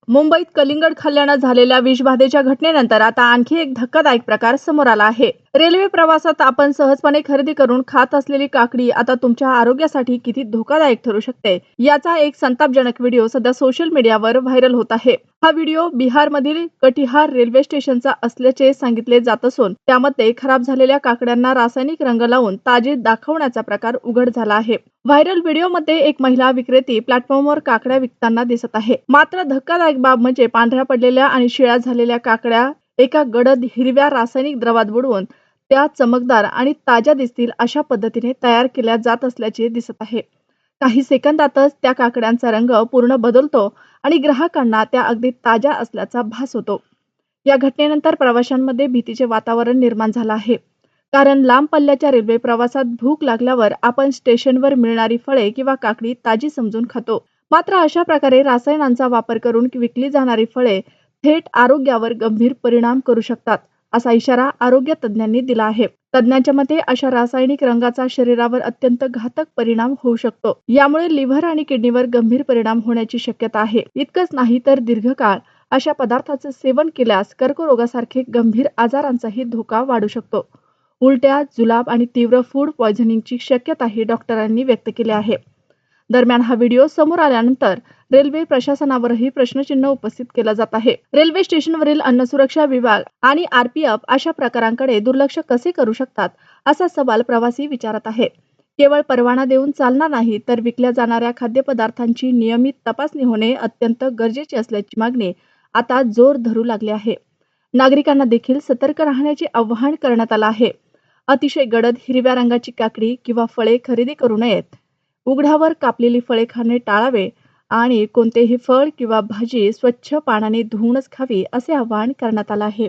मुंबईत कलिंगड खाल्ल्यानं झालेल्या विषबाधेच्या घटनेनंतर आता आणखी एक धक्कादायक प्रकार समोर आला आहे। रेल्वे प्रवासात आपण सहजपणे खरेदी करून खात असलेली काकडी आता तुमच्या आरोग्यासाठी किती धोकादायक ठरू शकते, याचा एक संतापजनक व्हिडिओ सध्या सोशल मीडियावर व्हायरल होत आहे। हा व्हिडिओ बिहारमधील कटिहार रेल्वे स्टेशनचा असल्याचे सांगितले जात असून त्यामध्ये खराब झालेल्या काकड्यांना रासायनिक रंग लावून ताजे दाखवण्याचा प्रकार उघड झाला आहे। व्हायरल व्हिडिओमध्ये एक महिला विक्रेती प्लॅटफॉर्मवर काकड्या विकताना दिसत आहे। मात्र धक्कादायक बाब म्हणजे पांढऱ्या पडलेल्या आणि शिळ्या झालेल्या काकड्या एका गडद हिरव्या रासायनिक द्रवात बुडवून त्या चमकदार आणि ताज्या दिसतील अशा पद्धतीने तयार केल्या जात असल्याचे दिसत आहे। काही सेकंदातच त्या काकड्यांचा रंग पूर्ण बदलतो आणि ग्राहकांना त्या अगदी ताज्या असल्याचा भास होतो। या घटनेनंतर प्रवाशांमध्ये भीतीचे वातावरण निर्माण झाले आहे, कारण लांब पल्ल्याच्या रेल्वे प्रवासात भूक लागल्यावर आपण स्टेशनवर मिळणारी फळे किंवा काकडी ताजी समजून खातो। मात्र अशा प्रकारे रसायनांचा वापर करून विकली जाणारी फळे थेट आरोग्यावर गंभीर परिणाम करू शकतात, असा इशारा आरोग्य तज्ज्ञांनी दिला आहे। तज्ज्ञांच्या मते अशा रासायनिक रंगाचा शरीरावर अत्यंत घातक परिणाम होऊ शकतो। यामुळे लिव्हर आणि किडनीवर गंभीर परिणाम होण्याची शक्यता आहे। इतकंच नाही तर दीर्घकाळ अशा पदार्थांचे सेवन केल्यास कर्करोगासारखे गंभीर आजारांचाही धोका वाढू शकतो। उलट्या, जुलाब आणि तीव्र फूड पॉयझनिंगची शक्यताही डॉक्टरांनी व्यक्त केली आहे। दरम्यान हा व्हिडिओ समोर आल्यानंतर रेल्वे प्रशासनावरही प्रश्नचिन्ह उपस्थित केला जात आहे। रेल्वे स्टेशनवरील अन्न सुरक्षा विभाग आणि आरपीएफ अशा प्रकारांकडे दुर्लक्ष कसे करू शकतात, असा सवाल प्रवासी विचारत आहे। केवळ परवाना देऊन चालणार नाही, तर विकल्या जाणाऱ्या खाद्यपदार्थांची नियमित तपासणी होणे अत्यंत गरजेचे असल्याची मागणी आता जोर धरू लागली आहे। नागरिकांना देखील सतर्क राहण्याचे आवाहन करण्यात आले आहे। अतिशय गडद हिरव्या रंगाची काकडी किंवा फळे खरेदी करू नयेत। उघड्यावर कापलेली फळे खाणे टाळावे आणि कोणतेही फळ किंवा भाजी स्वच्छ पाण्याने धुवूनच खावी, असे आवाहन करण्यात आले आहे।